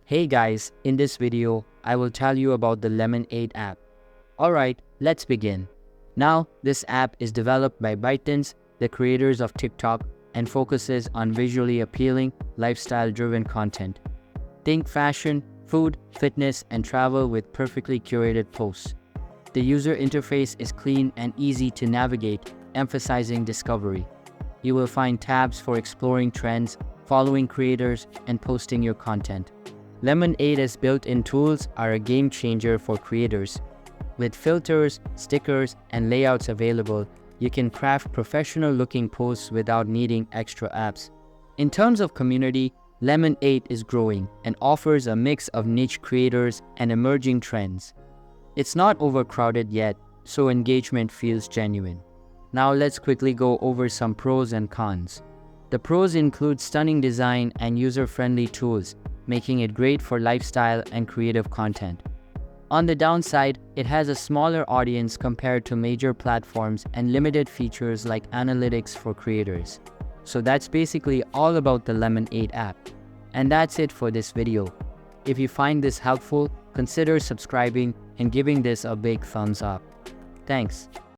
Hey guys, in this video, I will tell you about the Lemon8 app. Alright, let's begin. Now, this app is developed by ByteDance, the creators of TikTok, and focuses on visually appealing, lifestyle-driven content. Think fashion, food, fitness, and travel with perfectly curated posts. The user interface is clean and easy to navigate, emphasizing discovery. You will find tabs for exploring trends, following creators, and posting your content. Lemon8's built-in tools are a game changer for creators. With filters, stickers, and layouts available, you can craft professional-looking posts without needing extra apps. In terms of community, Lemon8 is growing and offers a mix of niche creators and emerging trends. It's not overcrowded yet, so engagement feels genuine. Now let's quickly go over some pros and cons. The pros include stunning design and user-friendly tools, making it great for lifestyle and creative content. On the downside, it has a smaller audience compared to major platforms and limited features like analytics for creators. So that's basically all about the Lemon8 app. And that's it for this video. If you find this helpful, consider subscribing and giving this a big thumbs up. Thanks.